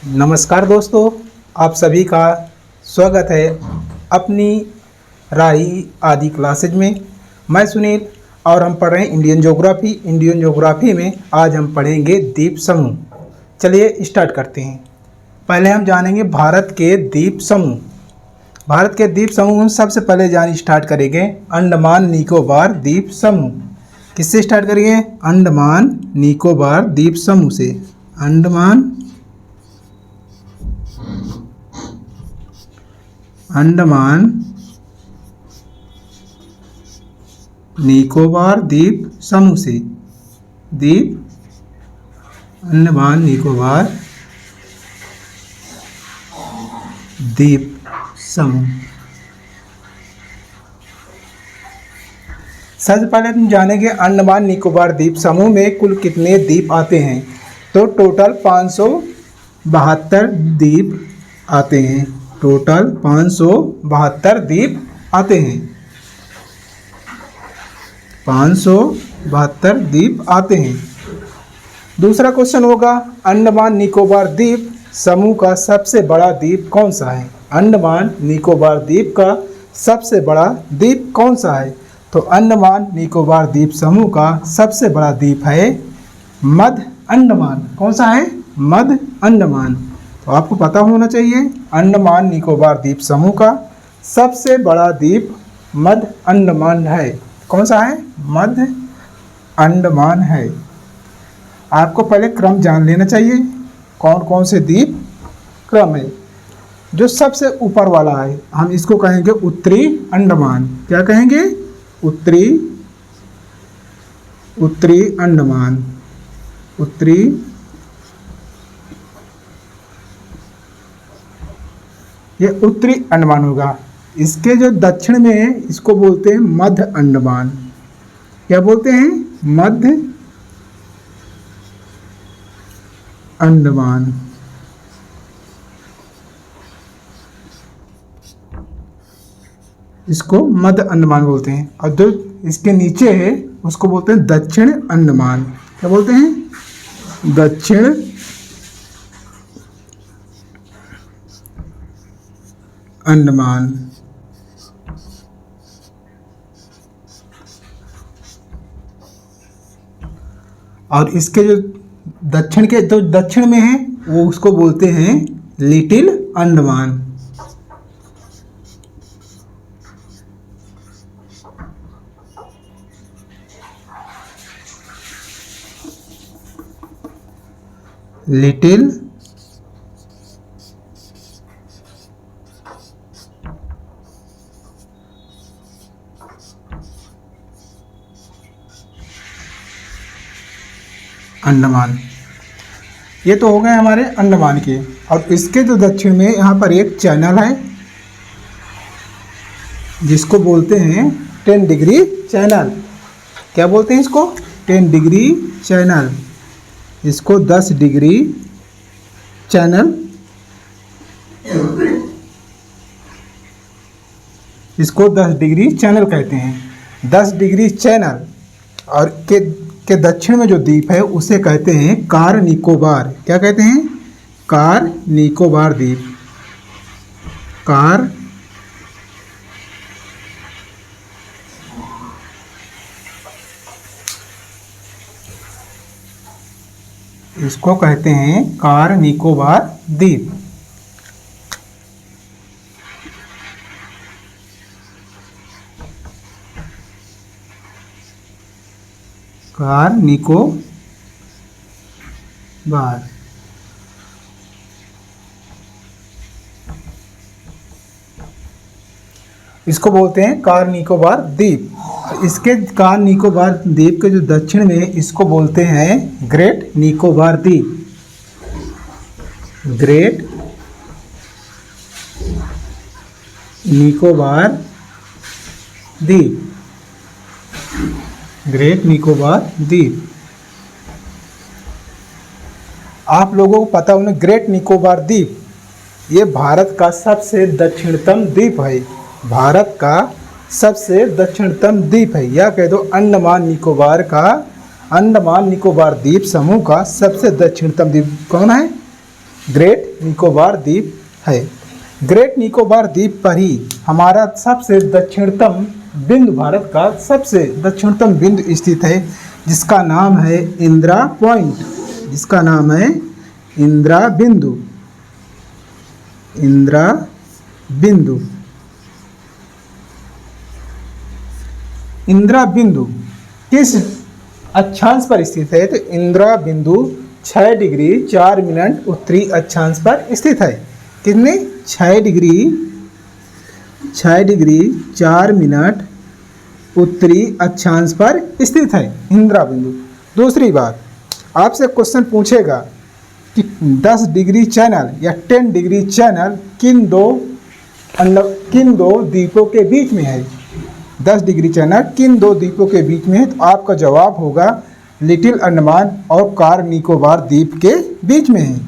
नमस्कार दोस्तों, आप सभी का स्वागत है अपनी राही आदि क्लासेज में। मैं सुनील और हम पढ़ रहे हैं इंडियन ज्योग्राफी। इंडियन ज्योग्राफी में आज हम पढ़ेंगे द्वीप समूह। चलिए स्टार्ट करते हैं। पहले हम जानेंगे भारत के द्वीप समूह। भारत के द्वीप समूह में सबसे पहले स्टार्ट करेंगे अंडमान निकोबार द्वीप समूह। किससे स्टार्ट करेंगे? अंडमान निकोबार द्वीप समूह से। अंडमान निकोबार द्वीप समूह से। अंडमान निकोबार द्वीप समूह। सबसे पहले तुम जानेंगे अंडमान निकोबार द्वीप समूह में कुल कितने द्वीप आते हैं। तो टोटल 572 द्वीप आते हैं। टोटल 572 द्वीप आते हैं। 572 द्वीप आते हैं। दूसरा क्वेश्चन होगा अंडमान निकोबार द्वीप समूह का सबसे बड़ा द्वीप कौन सा है। अंडमान निकोबार द्वीप का सबसे बड़ा द्वीप कौन सा है। तो अंडमान निकोबार द्वीप समूह का सबसे बड़ा द्वीप है मध्य अंडमान। कौन सा है? मध्य अंडमान। तो आपको पता होना चाहिए अंडमान निकोबार द्वीप समूह का सबसे बड़ा द्वीप मध्य अंडमान है। कौन सा है? मध्य अंडमान है। आपको पहले क्रम जान लेना चाहिए कौन कौन से द्वीप क्रम है। जो सबसे ऊपर वाला है हम इसको कहेंगे उत्तरी अंडमान। क्या कहेंगे? उत्तरी अंडमान। उत्तरी ये उत्तरी अंडमान होगा। इसके जो दक्षिण में है इसको बोलते हैं मध्य अंडमान। क्या बोलते हैं? मध्य अंडमान। इसको मध्य अंडमान बोलते हैं। और जो इसके नीचे है उसको बोलते हैं दक्षिण अंडमान। क्या बोलते हैं? दक्षिण अंडमान। और इसके जो दक्षिण में है वो उसको बोलते हैं लिटिल अंडमान। लिटिल अंडमान। ये तो हो गए हमारे अंडमान के। और इसके जो दक्षिण में यहाँ पर एक चैनल है जिसको बोलते हैं 10 डिग्री चैनल। क्या बोलते हैं इसको? 10 डिग्री चैनल। इसको 10 डिग्री चैनल, इसको 10 डिग्री चैनल कहते हैं। 10 डिग्री चैनल और के दक्षिण में जो द्वीप है उसे कहते हैं कार निकोबार। क्या कहते हैं? कार निकोबार द्वीप। कार इसको कहते हैं कार निकोबार द्वीप। कार निकोबार। इसको बोलते हैं कार निकोबार द्वीप। इसके कार निकोबार द्वीप के जो दक्षिण में इसको बोलते हैं ग्रेट निकोबार द्वीप। ग्रेट निकोबार द्वीप। ग्रेट निकोबार द्वीप। आप लोगों को पता होना ग्रेट निकोबार द्वीप ये भारत का सबसे दक्षिणतम द्वीप है। भारत का सबसे दक्षिणतम द्वीप है, या कह दो अंडमान निकोबार द्वीप समूह का सबसे दक्षिणतम द्वीप कौन है? ग्रेट निकोबार द्वीप है। ग्रेट निकोबार द्वीप पर ही हमारा सबसे दक्षिणतम बिंदु, भारत का सबसे दक्षिणतम बिंदु स्थित है, जिसका नाम है इंदिरा पॉइंट, जिसका नाम है इंदिरा बिंदु। इंदिरा बिंदु, इंदिरा बिंदु किस अक्षांश पर स्थित है? तो इंदिरा बिंदु 6 डिग्री 4 मिनट उत्तरी अक्षांश पर स्थित है। कितने? 6 डिग्री 4 मिनट उत्तरी अक्षांश पर स्थित है इंदिरा बिंदु। दूसरी बात, आपसे क्वेश्चन पूछेगा कि 10 डिग्री चैनल या 10 डिग्री चैनल किन दो द्वीपों के बीच में है? 10 डिग्री चैनल किन दो द्वीपों के बीच में है? तो आपका जवाब होगा लिटिल अंडमान और कार निकोबार द्वीप के बीच में है।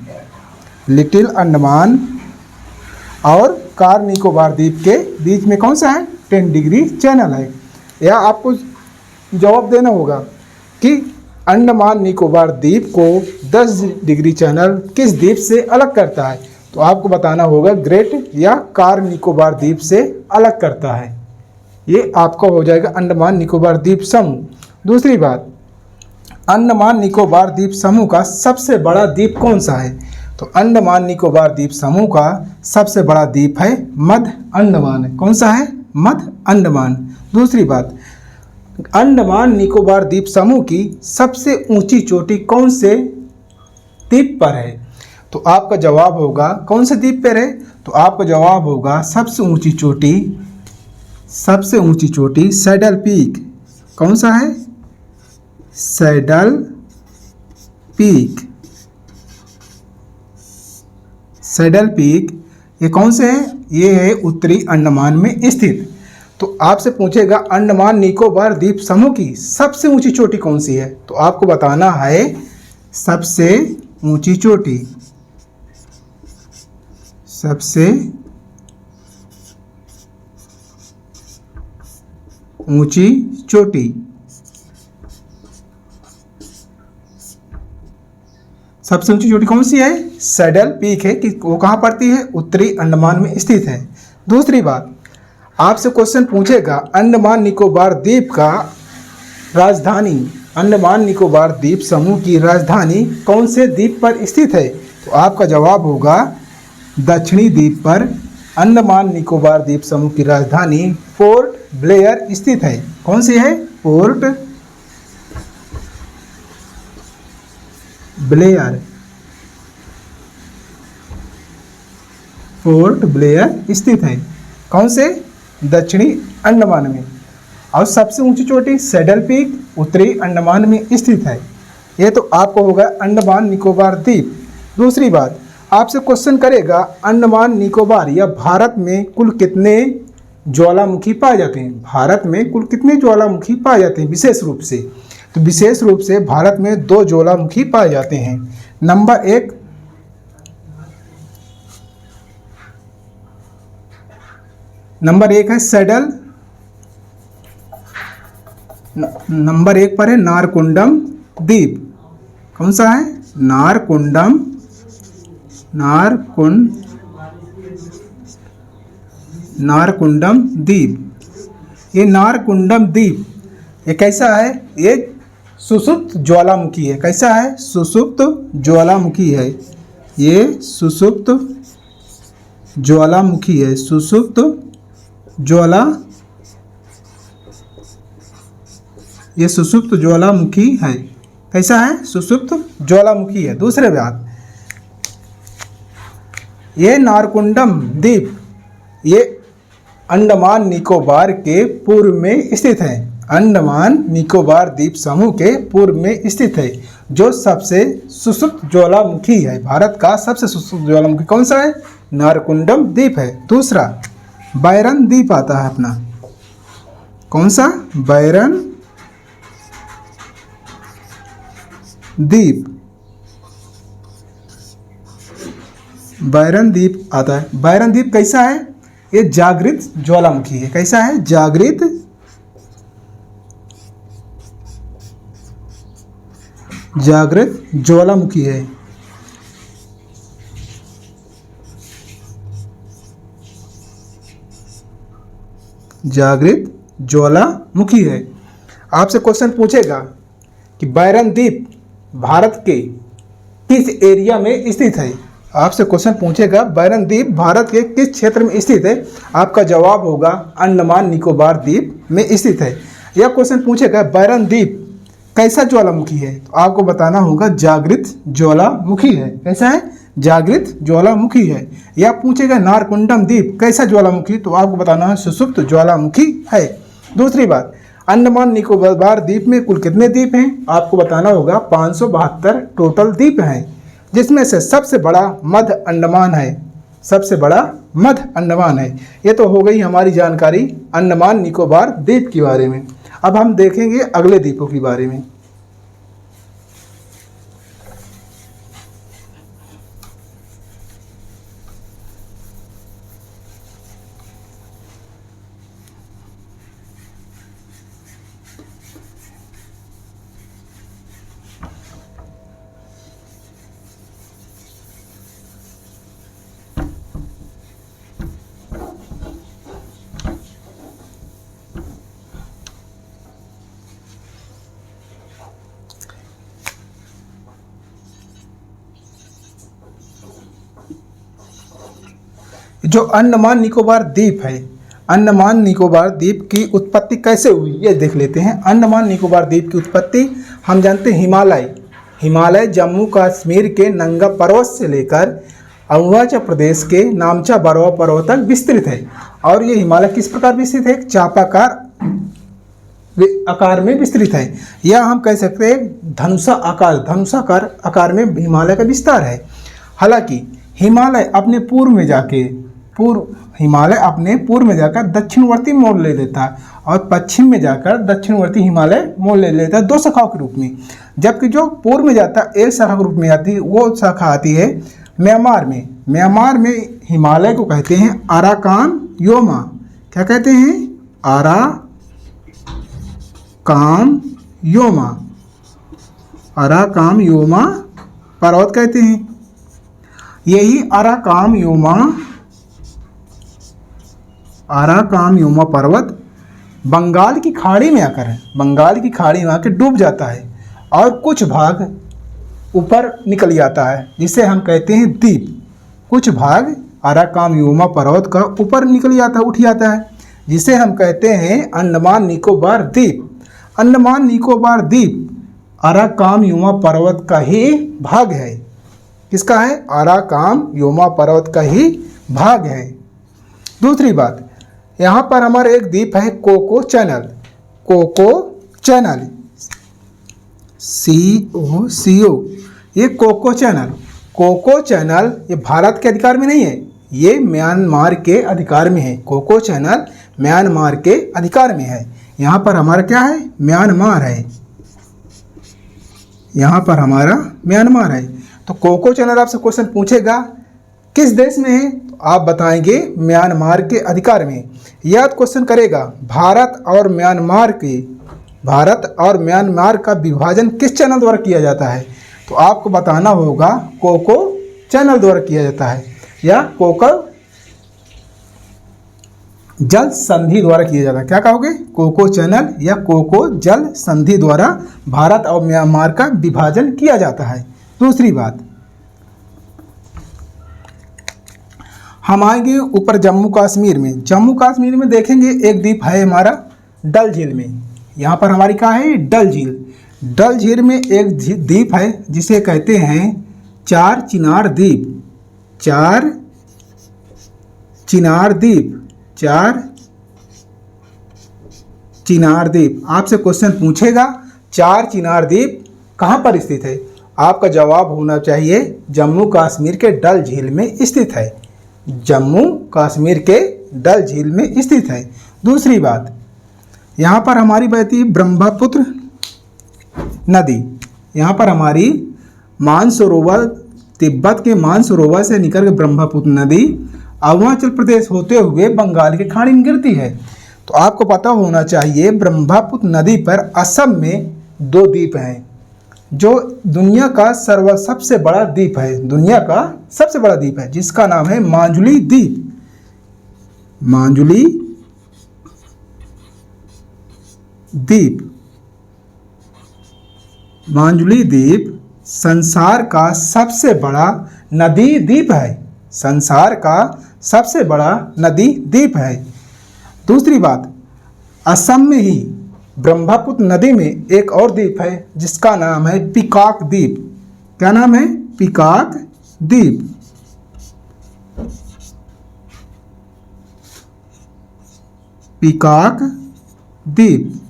लिटिल अंडमान और कार निकोबार द्वीप के बीच में कौन सा है? 10 डिग्री चैनल है। या आपको जवाब देना होगा कि अंडमान निकोबार द्वीप को 10 डिग्री चैनल किस द्वीप से अलग करता है? तो आपको बताना होगा ग्रेट या कार निकोबार द्वीप से अलग करता है। ये आपका हो जाएगा अंडमान निकोबार द्वीप समूह। दूसरी बात, अंडमान निकोबार द्वीप समूह का सबसे बड़ा द्वीप कौन सा है? तो अंडमान निकोबार द्वीप समूह का सबसे बड़ा द्वीप है मध्य अंडमान। कौन सा है? मध्य अंडमान। दूसरी बात, अंडमान निकोबार द्वीप समूह की सबसे ऊंची चोटी कौन से द्वीप पर है? तो आपका जवाब होगा कौन से द्वीप पर है? तो आपका जवाब होगा सबसे ऊंची चोटी सैडल पीक। कौन सा है? Saddle peak. सैडल पीक ये कौन से है? ये है उत्तरी अंडमान में स्थित। तो आपसे पूछेगा अंडमान निकोबार द्वीप समूह की सबसे ऊंची चोटी कौन सी है? तो आपको बताना है सबसे ऊंची चोटी। सबसे ऊंची चोटी, सबसे ऊंची चोटी कौन सी है? सैडल पीक है। कि वो कहाँ पड़ती है? उत्तरी अंडमान में स्थित है। दूसरी बात, आपसे क्वेश्चन पूछेगा अंडमान निकोबार द्वीप का राजधानी, अंडमान निकोबार द्वीप समूह की राजधानी कौन से द्वीप पर स्थित है? तो आपका जवाब होगा दक्षिणी द्वीप पर अंडमान निकोबार द्वीप समूह की राजधानी पोर्ट ब्लेयर स्थित है। कौन सी है? Port Blair. पोर्ट ब्लेयर स्थित है। कौन से? दक्षिणी अंडमान में। और सबसे ऊंची चोटी सैडल पीक उत्तरी अंडमान में स्थित है। ये तो आपको होगा अंडमान निकोबार द्वीप। दूसरी बात, आपसे क्वेश्चन करेगा अंडमान निकोबार या भारत में कुल कितने ज्वालामुखी पाए जाते हैं? भारत में कुल कितने ज्वालामुखी पाए जाते हैं विशेष रूप से? तो विशेष रूप से भारत में 2 ज्वालामुखी पाए जाते हैं। नंबर एक है सैडल, नंबर 1 पर है नारकुंडम द्वीप। कौन सा है? नारकुंडम द्वीप। ये नारकुंडम द्वीप ये कैसा है? ये सुषुप्त ज्वालामुखी है। कैसा है? सुषुप्त ज्वालामुखी है। ये सुषुप्त ज्वालामुखी है। ये सुषुप्त ज्वालामुखी है। कैसा है? सुषुप्त ज्वालामुखी है। दूसरे बात, ये नारकुंडम द्वीप ये अंडमान निकोबार के पूर्व में स्थित है। अंडमान निकोबार द्वीप समूह के पूर्व में स्थित है, जो सबसे सुषुप्त ज्वालामुखी है। भारत का सबसे सुषुप्त ज्वालामुखी कौन सा है? नारकुंडम द्वीप है। दूसरा बैरन द्वीप आता है अपना। कौन सा? बैरन द्वीप। बैरन द्वीप आता है। बैरन द्वीप कैसा है? ये जागृत ज्वालामुखी है। कैसा है? जागृत ज्वालामुखी है। जागृत ज्वालामुखी है। आपसे क्वेश्चन पूछेगा कि बैरन द्वीप भारत के किस एरिया में स्थित है। आपसे क्वेश्चन पूछेगा बैरन द्वीप भारत के किस क्षेत्र में स्थित है। आपका जवाब होगा अंडमान निकोबार द्वीप में स्थित है। यह क्वेश्चन पूछेगा बैरन द्वीप कैसा ज्वालामुखी है, तो आपको बताना होगा जागृत ज्वालामुखी है। कैसा है? जागृत ज्वालामुखी है। या पूछेगा नारकुंडम द्वीप कैसा ज्वालामुखी, तो आपको बताना है सुषुप्त ज्वालामुखी है। दूसरी बात, अंडमान निकोबार द्वीप में कुल कितने द्वीप हैं, आपको बताना होगा 572 टोटल द्वीप हैं, जिसमें से सबसे बड़ा मध्य अंडमान है। सबसे बड़ा मध्य अंडमान है। ये तो हो गई हमारी जानकारी अंडमान निकोबार द्वीप के बारे में। अब हम देखेंगे अगले द्वीपों के बारे में। जो अंडमान निकोबार द्वीप है, अंडमान निकोबार द्वीप की उत्पत्ति कैसे हुई ये देख लेते हैं। अंडमान निकोबार द्वीप की उत्पत्ति हम जानते हैं हिमालय जम्मू कश्मीर के नंगा पर्वत से लेकर अरुणाचल प्रदेश के नामचा बरवा पर्वत तक विस्तृत है। और ये हिमालय किस प्रकार विस्तृत है? चापाकार आकार में विस्तृत है, या हम कह सकते हैं धनुषाकार आकार में हिमालय का विस्तार है। हालांकि हिमालय अपने पूर्व में जाकर दक्षिणवर्ती मोड़ ले लेता है और पश्चिम में जाकर दक्षिणवर्ती हिमालय मोड़ ले लेता है, दो शाखाओं के रूप में। जबकि जो पूर्व में जाता है एक शाखा के रूप में आती है, वो शाखा आती है म्यांमार में। म्यांमार में हिमालय को कहते हैं अराकान योमा। क्या कहते हैं? अराकाम योमा पर्वत कहते हैं। यही अराकाम योमा पर्वत बंगाल की खाड़ी में आकर डूब जाता है और कुछ भाग ऊपर निकल जाता है, जिसे हम कहते हैं द्वीप। कुछ भाग अराकाम योमा पर्वत का ऊपर उठ जाता है, जिसे हम कहते हैं अंडमान निकोबार द्वीप। अंडमान निकोबार द्वीप अराकाम योमा पर्वत का ही भाग है। किसका है? अराकाम योमा पर्वत का ही भाग है। दूसरी बात, यहाँ पर हमारा एक द्वीप है कोको चैनल COCO। ये कोको चैनल ये भारत के अधिकार में नहीं है, ये म्यांमार के अधिकार में है। कोको चैनल म्यांमार के अधिकार में है। यहाँ पर हमारा क्या है? म्यांमार है। यहाँ पर हमारा म्यांमार है। तो कोको चैनल आपसे क्वेश्चन पूछेगा किस देश में है, तो आप बताएंगे म्यांमार के अधिकार में। याद क्वेश्चन करेगा भारत और म्यांमार का विभाजन किस चैनल द्वारा किया जाता है, तो आपको बताना होगा कोको चैनल द्वारा किया जाता है, या कोको जल संधि द्वारा किया जाता है। क्या कहोगे? कोको चैनल या कोको जल संधि द्वारा भारत और म्यांमार का विभाजन किया जाता है। दूसरी बात, हम आएंगे ऊपर जम्मू कश्मीर में देखेंगे एक द्वीप है हमारा डल झील में। यहाँ पर हमारी क्या है? डल झील में एक द्वीप है जिसे कहते हैं चार चिनार द्वीप। आपसे क्वेश्चन पूछेगा चार चिनार द्वीप कहाँ पर स्थित है, आपका जवाब होना चाहिए जम्मू कश्मीर के डल झील में स्थित है। जम्मू कश्मीर के डल झील में स्थित है। दूसरी बात, यहाँ पर हमारी बहती ब्रह्मपुत्र नदी। यहाँ पर हमारी मानसरोवर, तिब्बत के मानसरोवर से निकल के ब्रह्मपुत्र नदी अरुणाचल प्रदेश होते हुए बंगाल की खाड़ी में गिरती है। तो आपको पता होना चाहिए ब्रह्मपुत्र नदी पर असम में दो द्वीप हैं, जो दुनिया का सबसे बड़ा द्वीप है, जिसका नाम है माजुली द्वीप, माजुली द्वीप संसार का सबसे बड़ा नदी द्वीप है। संसार का सबसे बड़ा नदी द्वीप है। दूसरी बात, असम में ही ब्रह्मपुत्र नदी में एक और द्वीप है जिसका नाम है पीकॉक द्वीप। क्या नाम है? पीकॉक द्वीप। पीकॉक द्वीप।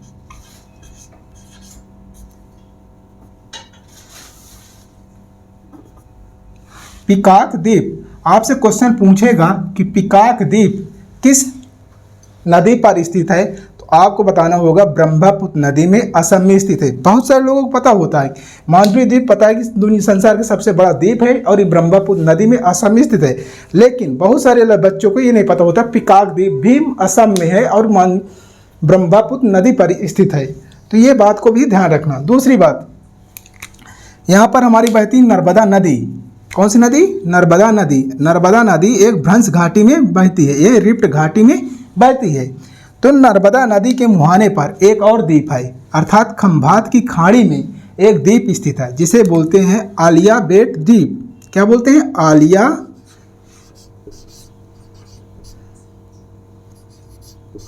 पीकॉक द्वीप, आपसे क्वेश्चन पूछेगा कि पीकॉक द्वीप किस नदी पर स्थित है, तो आपको बताना होगा ब्रह्मपुत्र नदी में असम में स्थित है। बहुत सारे लोगों को पता होता है, मालदीव द्वीप पता है कि दुनिया संसार का सबसे बड़ा द्वीप है और ये ब्रह्मपुत्र नदी में असम में स्थित है, लेकिन बहुत सारे बच्चों को ये नहीं पता होता पीकॉक द्वीप भी असम में है और ब्रह्मपुत्र नदी पर स्थित है। तो ये बात को भी ध्यान रखना। दूसरी बात, यहाँ पर हमारी बहती नर्मदा नदी, कौन सी नदी? नर्मदा नदी। नर्मदा नदी एक भ्रंश घाटी में बहती है, ये रिफ्ट घाटी में बहती है। तो नर्मदा नदी के मुहाने पर एक और द्वीप है, अर्थात खंभात की खाड़ी में एक द्वीप स्थित है जिसे बोलते हैं आलिया बेट द्वीप। क्या बोलते हैं?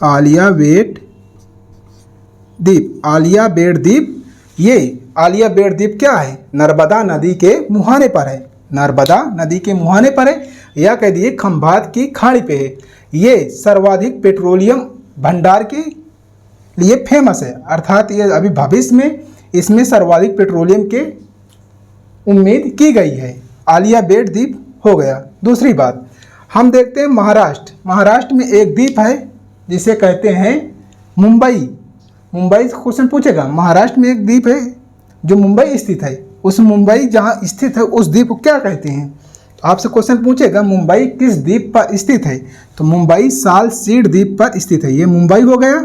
आलिया बेट द्वीप। आलिया बेट द्वीप, ये आलिया बेट द्वीप क्या है? नर्मदा नदी के मुहाने पर है। नर्मदा नदी के मुहाने पर है, या कह दिए खंभात की खाड़ी पे है। ये सर्वाधिक पेट्रोलियम भंडार के लिए फेमस है, अर्थात ये अभी भविष्य में इसमें सर्वाधिक पेट्रोलियम के उम्मीद की गई है। आलिया बेट द्वीप हो गया। दूसरी बात, हम देखते हैं महाराष्ट्र। महाराष्ट्र में एक द्वीप है जिसे कहते हैं मुंबई। मुंबई से क्वेश्चन पूछेगा। महाराष्ट्र में एक द्वीप है जो मुंबई स्थित है, उस मुंबई जहाँ स्थित है उस द्वीप को क्या कहते हैं? आपसे क्वेश्चन पूछेगा मुंबई किस द्वीप पर स्थित है, तो मुंबई साल सीड द्वीप पर स्थित है। ये मुंबई हो गया।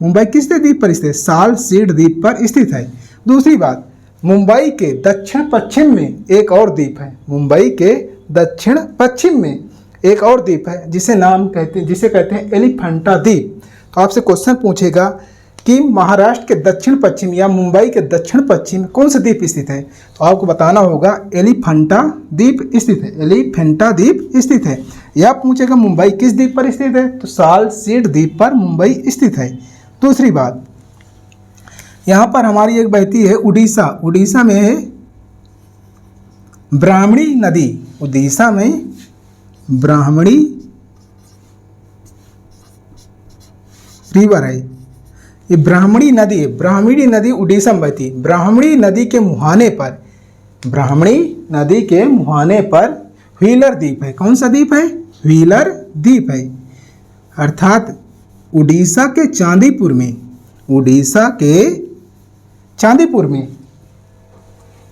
मुंबई किस द्वीप पर स्थित है? साल सीड द्वीप पर स्थित है। दूसरी बात, मुंबई के दक्षिण पश्चिम में एक और द्वीप है। मुंबई के दक्षिण पश्चिम में एक और द्वीप है जिसे कहते हैं एलिफेंटा द्वीप। तो आपसे क्वेश्चन पूछेगा कि महाराष्ट्र के दक्षिण पश्चिम या मुंबई के दक्षिण पश्चिम कौन सा द्वीप स्थित है, तो आपको बताना होगा एलिफेंटा द्वीप स्थित है। एलिफेंटा द्वीप स्थित है। या पूछेगा मुंबई किस द्वीप पर स्थित है, तो साल सीड द्वीप पर मुंबई स्थित है। दूसरी बात, यहाँ पर हमारी एक बहती है उड़ीसा। उड़ीसा में है ब्राह्मणी नदी। उड़ीसा में ब्राह्मणी रिवर है। ये ब्राह्मणी नदी है। ब्राह्मणी नदी उड़ीसा में बहती है। ब्राह्मणी नदी के मुहाने पर, ब्राह्मणी नदी के मुहाने पर व्हीलर द्वीप है। कौन सा द्वीप है? व्हीलर द्वीप है। अर्थात उड़ीसा के चांदीपुर में, उड़ीसा के चांदीपुर में,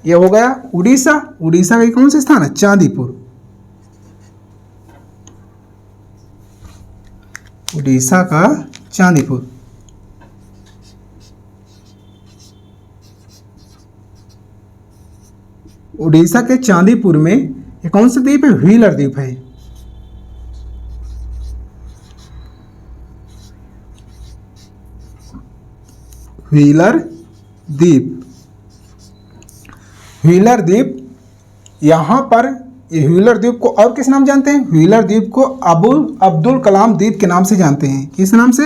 यह हो गया उड़ीसा। उड़ीसा का कौन सा स्थान है? चांदीपुर। उड़ीसा का चांदीपुर। उड़ीसा के चांदीपुर में ये कौन सा द्वीप है? व्हीलर द्वीप है। व्हीलर द्वीप। व्हीलर द्वीप, यहाँ पर ये व्हीलर द्वीप को और किस नाम जानते हैं? व्हीलर द्वीप को अब्दुल कलाम द्वीप के नाम से जानते हैं। किस नाम से?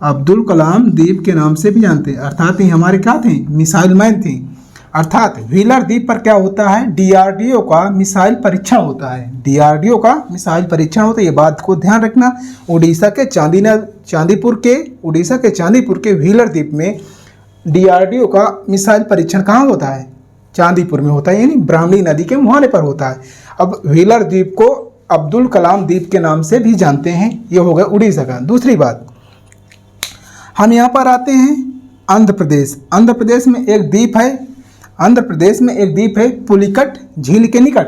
अब्दुल कलाम द्वीप के नाम से भी जानते हैं। अर्थात ये हमारे क्या थे? मिसाइल मैन थे। अर्थात व्हीलर द्वीप पर क्या होता है? डीआरडीओ का मिसाइल परीक्षण होता है। डीआरडीओ का मिसाइल परीक्षण होता है, ये बात को ध्यान रखना। उड़ीसा के चांदीपुर के व्हीलर द्वीप में डीआरडीओ का मिसाइल परीक्षण कहाँ होता है? चांदीपुर में होता है, यानी ब्राह्मणी नदी के मुहाने पर होता है। अब व्हीलर द्वीप को अब्दुल कलाम द्वीप के नाम से भी जानते हैं। ये हो गया उड़ीसा का। दूसरी बात, हम यहाँ पर आते हैं आंध्र प्रदेश। आंध्र प्रदेश में एक द्वीप है। आंध्र प्रदेश में एक द्वीप है पुलिकट झील के निकट।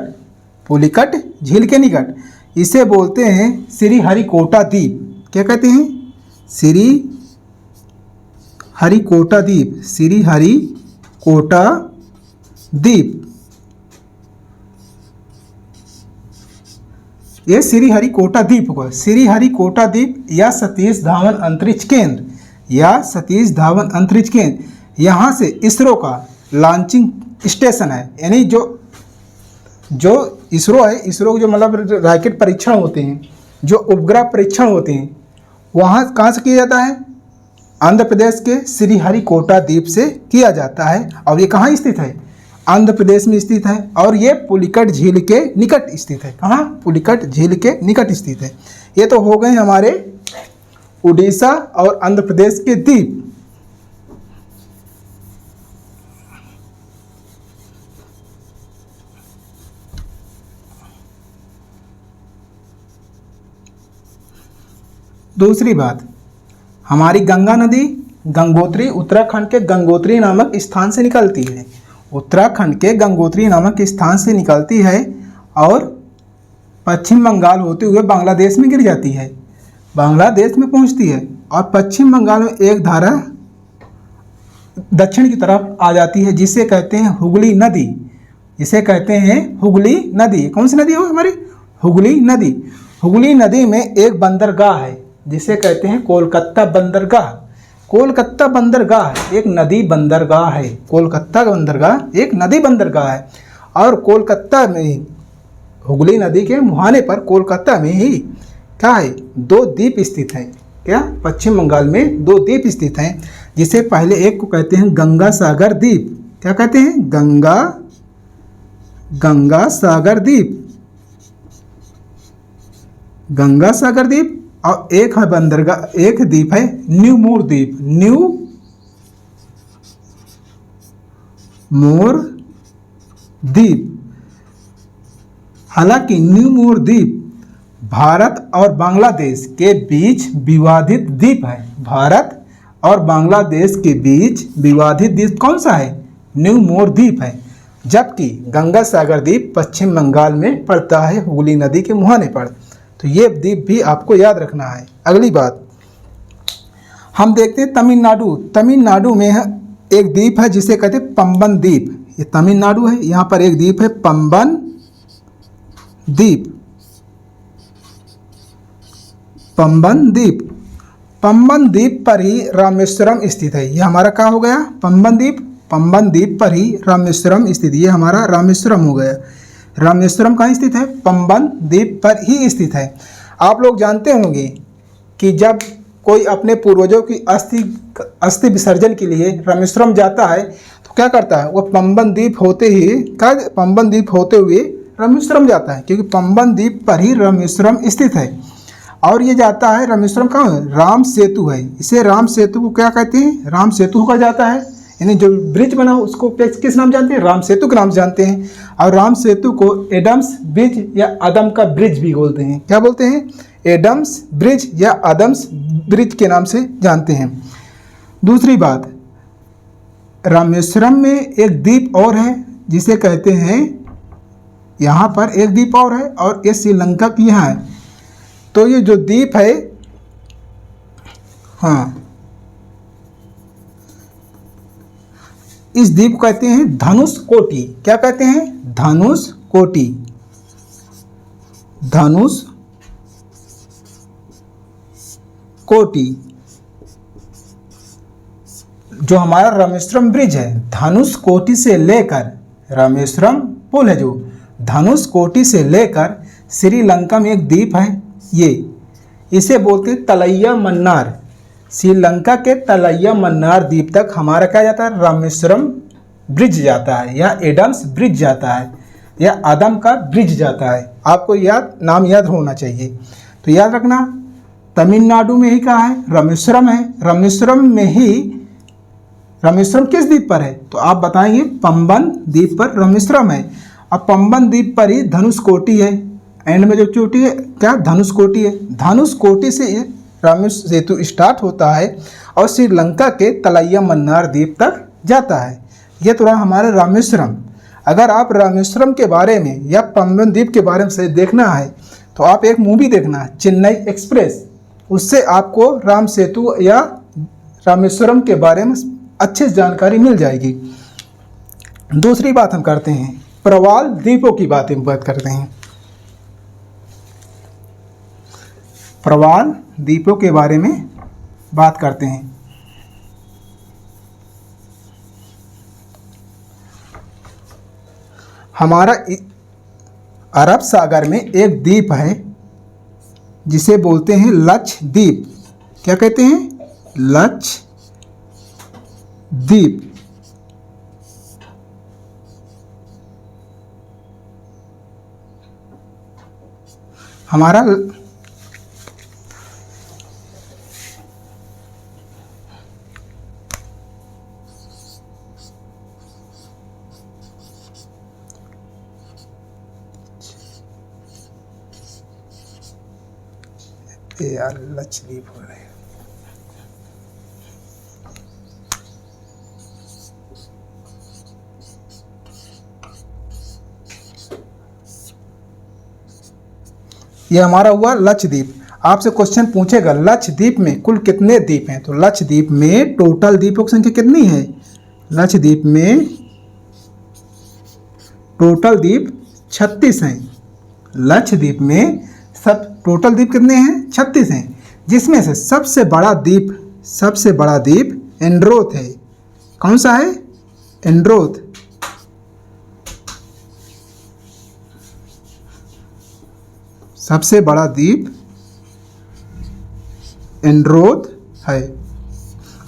पुलिकट झील के निकट इसे बोलते हैं श्री हरिकोटा द्वीप। क्या कहते हैं? श्री हरिकोटा द्वीप। श्री हरिकोटा द्वीप। ये श्रीहरिकोटा द्वीप होगा, श्रीहरिकोटा द्वीप या सतीश धावन अंतरिक्ष केंद्र, या सतीश धावन अंतरिक्ष केंद्र। यहाँ से इसरो का लॉन्चिंग स्टेशन है, यानी जो इसरो है, इसरो के जो मतलब रॉकेट परीक्षण होते हैं, जो उपग्रह परीक्षण होते हैं, वहाँ कहाँ से किया जाता है? आंध्र प्रदेश के श्रीहरिकोटा द्वीप से किया जाता है। और ये कहाँ स्थित है? आंध्र प्रदेश में स्थित है। और ये पुलिकट झील के निकट स्थित है। कहाँ? पुलिकट झील के निकट स्थित है। ये तो हो गए हमारे उड़ीसा और आंध्र प्रदेश के द्वीप। दूसरी बात, हमारी गंगा नदी गंगोत्री उत्तराखंड के गंगोत्री नामक स्थान से निकलती है। उत्तराखंड के गंगोत्री नामक स्थान से निकलती है और पश्चिम बंगाल होते हुए बांग्लादेश में गिर जाती है, बांग्लादेश में पहुंचती है और पश्चिम बंगाल में एक धारा दक्षिण की तरफ आ जाती है, जिसे कहते हैं हुगली नदी, जिसे कहते हैं हुगली नदी। कौन सी नदी हो हमारी? हुगली नदी। हुगली नदी में एक बंदरगाह है जिसे कहते हैं कोलकाता बंदरगाह। कोलकाता बंदरगाह एक नदी बंदरगाह है, कोलकाता बंदरगाह एक नदी बंदरगाह है। और कोलकाता में हुगली नदी के मुहाने पर कोलकाता में ही क्या है? 2 द्वीप स्थित हैं। क्या? पश्चिम बंगाल में 2 द्वीप स्थित हैं, जिसे पहले एक को कहते हैं गंगा सागर द्वीप। क्या कहते हैं? गंगा सागर द्वीप, गंगा सागर द्वीप। और एक है बंदरगाह, एक द्वीप है न्यू मोर द्वीप, न्यू मोर द्वीप। हालांकि न्यू मोर द्वीप भारत और बांग्लादेश के बीच विवादित द्वीप है। भारत और बांग्लादेश के बीच विवादित द्वीप कौन सा है? न्यू मोर द्वीप है। जबकि गंगा सागर द्वीप पश्चिम बंगाल में पड़ता है, हुगली नदी के मुहाने पर। तो ये द्वीप भी आपको याद रखना है। अगली बात हम देखते हैं तमिलनाडु। तमिलनाडु में एक द्वीप है जिसे कहते हैं पंबन द्वीप। ये तमिलनाडु है, यहाँ पर एक द्वीप है पंबन द्वीप, पंबन द्वीप। पंबन द्वीप पर ही रामेश्वरम स्थित है। ये हमारा क्या हो गया? पंबन द्वीप। पंबन द्वीप पर ही रामेश्वरम स्थित, ये हमारा रामेश्वरम हो गया। रामेश्वरम कहाँ स्थित है? पंबन द्वीप पर ही स्थित है। आप लोग जानते होंगे कि जब कोई अपने पूर्वजों की अस्थि विसर्जन के लिए रामेश्वरम जाता है तो क्या करता है? वो पंबन द्वीप होते हुए रामेश्वरम जाता है, क्योंकि पंबन द्वीप पर ही रामेश्वरम स्थित है। और ये जाता है रामेश्वरम कहाँ है? राम सेतु है, इसे राम सेतु को क्या कहते हैं? राम सेतु होकर जाता है, यानी जो ब्रिज बना उसको किस नाम जानते हैं? राम सेतु के नाम से जानते हैं। और राम सेतु को एडम्स ब्रिज या आदम का ब्रिज भी बोलते हैं। क्या बोलते हैं? एडम्स ब्रिज या आदम्स ब्रिज के नाम से जानते हैं। दूसरी बात, रामेश्वरम में एक द्वीप और है जिसे कहते हैं, यहाँ पर एक द्वीप और है और ये श्रीलंका की यहाँ है। तो ये जो द्वीप है, हाँ, इस द्वीप को कहते हैं धनुषकोटी। क्या कहते हैं? धनुषकोटी, धनुषकोटी। जो हमारा रामेश्वरम ब्रिज है, धनुषकोटी से लेकर, रामेश्वरम पुल है जो, धनुषकोटी से लेकर श्रीलंका में एक द्वीप है, ये इसे बोलते हैं तलैया मन्नार। श्रीलंका के तलैया मन्नार द्वीप तक हमारा क्या जाता है? रामेश्वरम ब्रिज जाता है, या एडम्स ब्रिज जाता है, या आदम का ब्रिज जाता है। आपको नाम याद होना चाहिए। तो याद रखना, तमिलनाडु में ही कहाँ है? रामेश्वरम है। रामेश्वरम किस द्वीप पर है? तो आप बताएंगे पंबन द्वीप पर रामेश्वरम है। अब पंबन द्वीप पर ही धनुषकोटी है, एंड में जो चोटी है क्या? धनुषकोटी है। धनुषकोटी से ये रामेश्वर सेतु स्टार्ट होता है और श्रीलंका के तलैया मन्नार द्वीप तक जाता है। ये तो रहा हमारा रामेश्वरम। अगर आप रामेश्वरम के बारे में या पंबन द्वीप के बारे में से देखना है तो आप एक मूवी देखना, चेन्नई एक्सप्रेस। उससे आपको राम सेतु या रामेश्वरम के बारे में अच्छी जानकारी मिल जाएगी। दूसरी बात हम करते हैं, प्रवाल द्वीपों की बात करते हैं। प्रवाल द्वीपों के बारे में बात करते हैं। हमारा अरब सागर में एक द्वीप है जिसे बोलते हैं लक्षद्वीप। क्या कहते हैं? लक्षद्वीप। हमारा यार लक्षद्वीप हो रहे हैं। ये हमारा हुआ लक्षद्वीप। आपसे क्वेश्चन पूछेगा लक्षद्वीप में कुल कितने द्वीप हैं, तो लक्षद्वीप में टोटल द्वीपों की संख्या कितनी है? लक्षद्वीप में टोटल द्वीप 36 हैं। लक्षद्वीप में सब टोटल द्वीप कितने हैं? 36 हैं, जिसमें से सबसे बड़ा द्वीप एंड्रोथ है। कौन सा है? एंड्रोथ। सबसे बड़ा द्वीप एंड्रोथ है।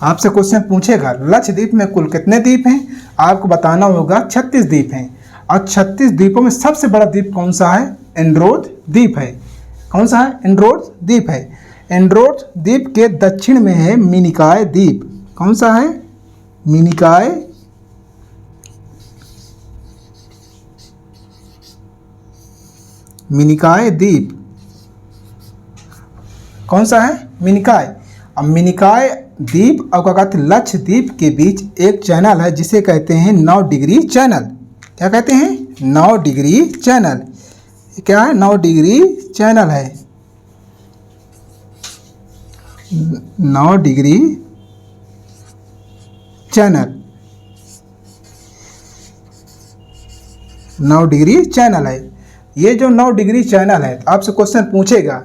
आपसे क्वेश्चन पूछेगा लक्षद्वीप में कुल कितने द्वीप हैं, आपको बताना होगा 36 द्वीप हैं। और 36 द्वीपों में सबसे बड़ा द्वीप कौन सा है? एंड्रोथ द्वीप है। कौन सा है? एंड्रोथ द्वीप है। एंड्रोथ द्वीप के दक्षिण में है मिनिकॉय द्वीप। कौन सा है? मिनिकॉय द्वीप। कौन सा है? मिनिकॉय। अब मिनिकॉय द्वीप और क्या कहते हैं लक्षद्वीप के बीच एक चैनल है जिसे कहते हैं 9 डिग्री चैनल। क्या कहते हैं? 9 डिग्री चैनल। क्या है? 9 डिग्री चैनल है। 9 डिग्री चैनल। 9 डिग्री चैनल है। ये जो 9 डिग्री चैनल है, आपसे क्वेश्चन पूछेगा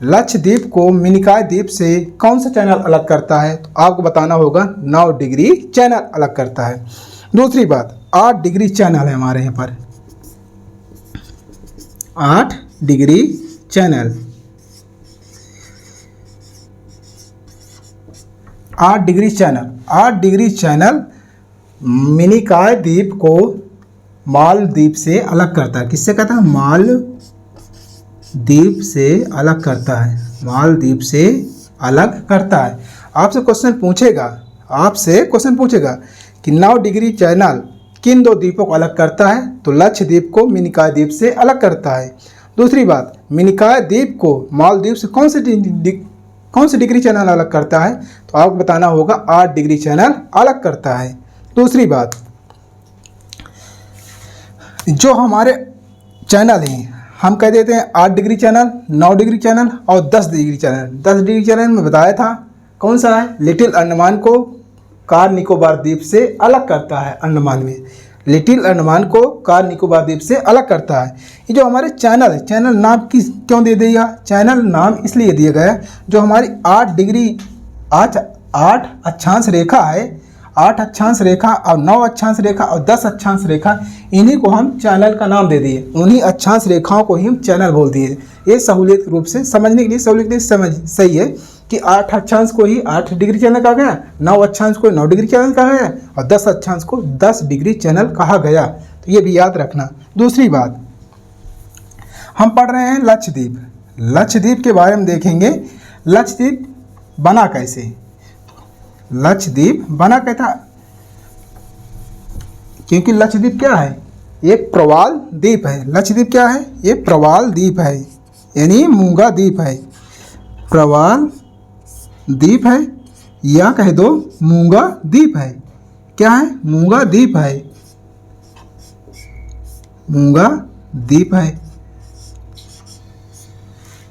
लक्षद्वीप को मिनिकॉय द्वीप से कौन सा चैनल अलग करता है, तो आपको बताना होगा 9 डिग्री चैनल अलग करता है। दूसरी बात 8 डिग्री चैनल है हमारे यहाँ पर। 8 degree channel. 8 degree channel. 8 degree channel Minicoy द्वीप को मालदीव से अलग करता है। किससे कहता है? मालदीव से अलग करता है। मालदीव से अलग करता है। आपसे क्वेश्चन पूछेगा कि 9 डिग्री चैनल किन 2 द्वीपों को अलग करता है, तो लक्षद्वीप को मिनिकॉय द्वीप से अलग करता है। दूसरी बात मिनिकॉय द्वीप को मालदीव से कौन सी डिग्री चैनल अलग करता है, तो आपको बताना होगा 8 डिग्री चैनल अलग करता है। दूसरी बात जो हमारे चैनल हैं हम कह देते हैं 8 डिग्री चैनल, 9 डिग्री चैनल और 10 डिग्री चैनल। 10 डिग्री चैनल में बताया था कौन सा है? लिटिल अंडमान को कार निकोबार द्वीप से अलग करता है। अंडमान में लिटिल अंडमान को कार निकोबार द्वीप से अलग करता है। ये जो हमारे चैनल है, चैनल नाम क्यों दे दिया? चैनल नाम इसलिए दिया गया जो हमारी 8 अक्षांश रेखा है, 8 अक्षांश रेखा और 9 अक्षांश रेखा और 10 अक्षांश रेखा, इन्हीं को हम चैनल का नाम दे दिए। उन्हीं अक्षांश रेखाओं को ही हम चैनल बोल दिए। ये सहूलियत रूप से समझने के लिए समझ सही है कि 8 अक्षांश को ही 8 डिग्री चैनल कहा गया, 9 अक्षांश को 9 डिग्री चैनल कहा गया और 10 अक्षांश को 10 डिग्री चैनल कहा गया। तो ये भी याद रखना। दूसरी बात हम पढ़ रहे हैं लक्षद्वीप। लक्षद्वीप के बारे में देखेंगे। लक्षद्वीप बना कैसे? लक्षद्वीप बना कैसा? क्योंकि लक्षद्वीप क्या है? एक प्रवाल द्वीप है। लक्षद्वीप क्या है? ये प्रवाल द्वीप है, यानी मूंगा द्वीप है। प्रवाल द्वीप है या कह दो मूंगा द्वीप है। क्या है? मूंगा द्वीप है। मूंगा द्वीप है।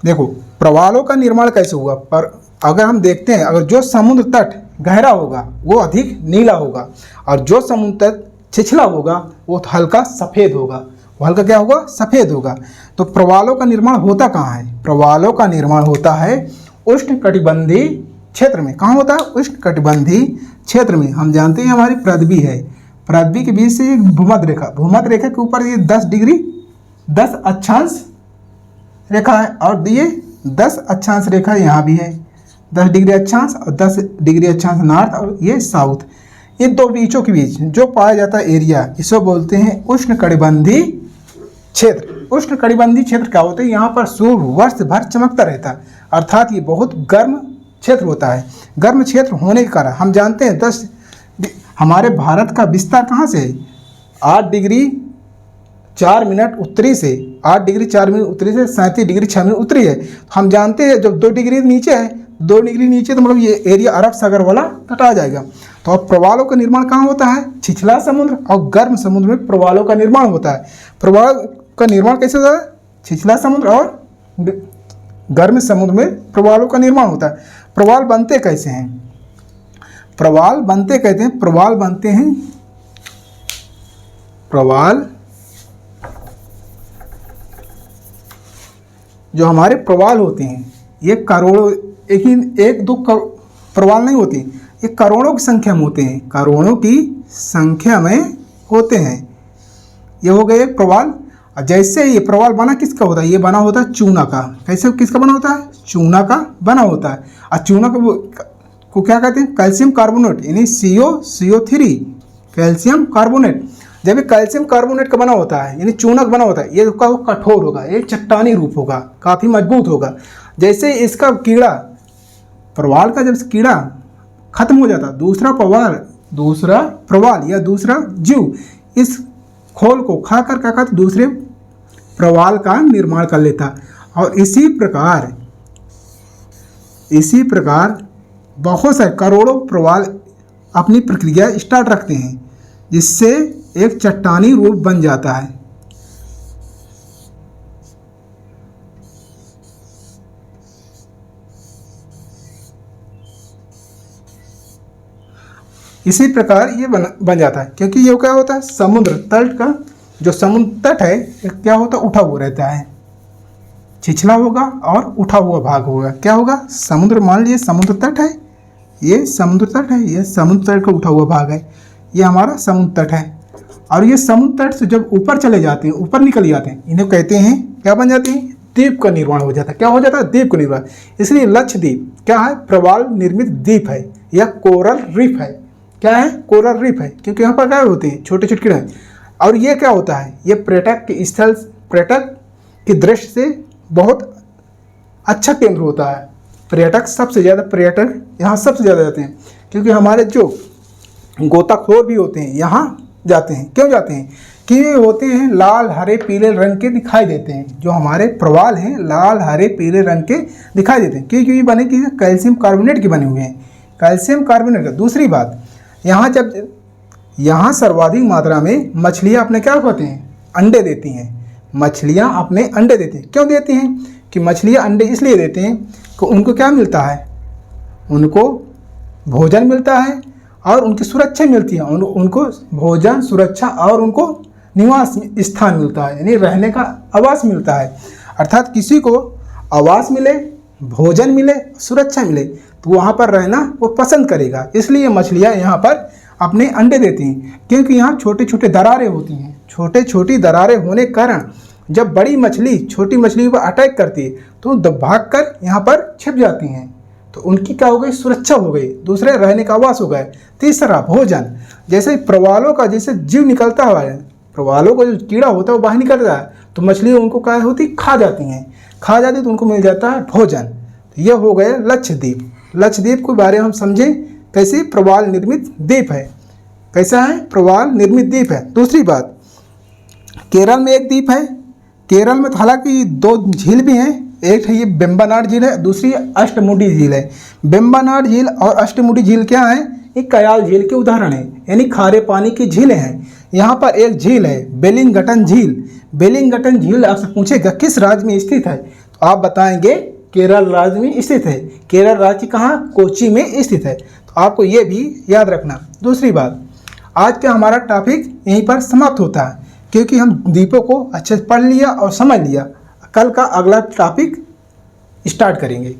देखो प्रवालों का निर्माण कैसे हुआ, पर अगर हम देखते हैं, अगर जो समुद्र तट गहरा होगा वो अधिक नीला होगा और जो समुद्र तट छिछला होगा वो हल्का सफ़ेद होगा। वो हल्का क्या होगा, सफ़ेद होगा। तो प्रवालों का निर्माण होता कहाँ है? प्रवालों का निर्माण होता है उष्णकटिबंधीय क्षेत्र में। कहाँ होता है? उष्णकटिबंधीय क्षेत्र में। हम जानते हैं हमारी पृथ्वी है, पृथ्वी के बीच से एक भूमध्य रेखा, भूमध्य रेखा के ऊपर ये 10 डिग्री 10 अक्षांश रेखा है, और ये 10 अक्षांश रेखा यहाँ भी है, 10 डिग्री अक्षांश और 10 डिग्री अक्षांश नॉर्थ, और ये साउथ। ये दो बीचों के बीच जो पाया जाता है एरिया, इसको बोलते हैं उष्णकटिबंधीय क्षेत्र। उष्णकटिबंधीय क्षेत्र क्या होता है? यहाँ पर सूर्य वर्ष भर चमकता रहता है, अर्थात ये बहुत गर्म क्षेत्र होता है। गर्म क्षेत्र होने के कारण हम जानते हैं हमारे भारत का विस्तार कहाँ से है? 8 डिग्री 4 मिनट उत्तरी से, 8 डिग्री 4 मिनट उत्तरी से 37 डिग्री 6 मिनट उत्तरी है। हम जानते हैं जब 2 डिग्री नीचे है, 2 डिग्री नीचे तो मतलब ये एरिया अरब सागर वाला तट आ जाएगा। तो अब प्रवालों का निर्माण कहाँ होता है? छिछला समुद्र और गर्म समुद्र में प्रवालों का निर्माण होता है। प्रवाल का निर्माण कैसे होता है? छिछला समुद्र और गर्म समुद्र में प्रवालों का निर्माण होता है। प्रवाल बनते कैसे हैं? प्रवाल बनते कहते हैं, प्रवाल बनते हैं, प्रवाल जो हमारे प्रवाल होते हैं ये करोड़ों, एक दो प्रवाल नहीं होते, ये करोड़ों की संख्या में होते हैं, करोड़ों की संख्या में होते हैं। ये हो गए प्रवाल। जैसे ये प्रवाल बना किसका होता है? ये बना होता है चूना का। कैसे किसका बना होता है? चूना का बना होता है। और चूना को क्या कहते हैं? कैल्शियम कार्बोनेट, यानी CO3 कैल्शियम कार्बोनेट। जब ये कैल्शियम कार्बोनेट का बना होता है यानी चूना का बना होता है, ये कठोर होगा, ये चट्टानी रूप होगा, काफ़ी मजबूत होगा। जैसे इसका कीड़ा, प्रवाल का जब कीड़ा खत्म हो जाता, दूसरा प्रवाल या दूसरा जीव इस खोल को खाकर क्या कहते दूसरे प्रवाल का निर्माण कर लेता। और इसी प्रकार बहुत सारे करोड़ों प्रवाल अपनी प्रक्रिया स्टार्ट रखते हैं, जिससे एक चट्टानी रूप बन जाता है। इसी प्रकार ये बन जाता है, क्योंकि ये क्या होता है? समुद्र तट का जो समुद्र तट है क्या होता है? उठा हुआ रहता है, छिछला होगा और उठा हुआ भाग होगा। क्या होगा? समुद्र, मान लीजिए समुद्र तट है, ये समुद्र तट है, ये समुद्र तट का उठा हुआ भाग है, ये हमारा समुद्र तट है। और ये समुद्र तट से जब ऊपर चले जाते हैं, ऊपर निकल जाते हैं, इन्हें कहते हैं क्या बन जाते हैं? द्वीप का निर्माण हो जाता है। क्या हो जाता है? द्वीप का निर्माण। इसलिए लक्षद्वीप क्या है? प्रवाल निर्मित द्वीप है या कोरल रीफ है। क्या है? कोरल रीफ है, क्योंकि यहाँ पर क्या होते हैं? छोटे छोटे कीड़े। और ये क्या होता है? ये पर्यटक की दृष्टि से बहुत अच्छा केंद्र होता है। पर्यटक यहाँ सबसे ज़्यादा जाते हैं, क्योंकि हमारे जो गोताखोर भी होते हैं यहाँ जाते हैं। क्यों जाते हैं? कि ये होते हैं लाल हरे पीले रंग के दिखाई देते हैं। जो हमारे प्रवाल हैं लाल हरे पीले रंग के दिखाई देते हैं, क्योंकि ये बने कि कैल्शियम कार्बोनेट के बने हुए हैं, कैल्शियम कार्बोनेट का। दूसरी बात, यहाँ सर्वाधिक मात्रा में मछलियाँ अपने क्या होते हैं? अंडे देती हैं। मछलियाँ अपने अंडे देती हैं। क्यों देती हैं? कि मछलियाँ अंडे इसलिए देते हैं कि उनको क्या मिलता है? उनको भोजन मिलता है और उनकी सुरक्षा मिलती है। उनको भोजन, सुरक्षा और उनको निवास स्थान मिलता है, यानी रहने का आवास मिलता है। अर्थात किसी को आवास मिले, भोजन मिले, सुरक्षा मिले तो वहाँ पर रहना वो पसंद करेगा। इसलिए मछलियाँ यहाँ पर अपने अंडे देती हैं, क्योंकि यहाँ छोटे छोटे दरारें होती हैं। छोटे छोटी दरारें होने के कारण जब बड़ी मछली छोटी मछली पर अटैक करती है तो भाग कर यहाँ पर छिप जाती हैं, तो उनकी क्या हो गई? सुरक्षा हो गई। दूसरे रहने का आवास हो गए। तीसरा भोजन। जैसे प्रवालों का जैसे जीव निकलता है, प्रवालों का जो कीड़ा होता है वो बाहर निकलता है, तो मछलियाँ उनको क्या होती? खा जाती हैं। तो उनको मिल जाता है भोजन। तो ये हो गए लक्षद्वीप। लक्षद्वीप के बारे में हम समझें कैसे प्रवाल निर्मित द्वीप है। कैसा है? प्रवाल निर्मित द्वीप है। दूसरी बात, केरल में एक द्वीप है। केरल में हालांकि 2 झील भी हैं, एक है ये वेम्बनाड झील है, दूसरी अष्टमुडी झील है। वेम्बनाड झील और अष्टमुडी झील क्या है? एक कयाल झील के उदाहरण है, यानी खारे पानी की झीलें हैं। यहाँ पर एक झील है बेलिंगटन झील। बेलिंगटन झील आपसे पूछेगा किस राज्य में स्थित है, तो आप बताएंगे केरल राज्य में स्थित है। केरल राज्य कहाँ? कोची में स्थित है। तो आपको ये भी याद रखना। दूसरी बात, आज का हमारा टॉपिक यहीं पर समाप्त होता है। क्योंकि हम द्वीपों को अच्छे से पढ़ लिया और समझ लिया। कल का अगला टॉपिक स्टार्ट करेंगे।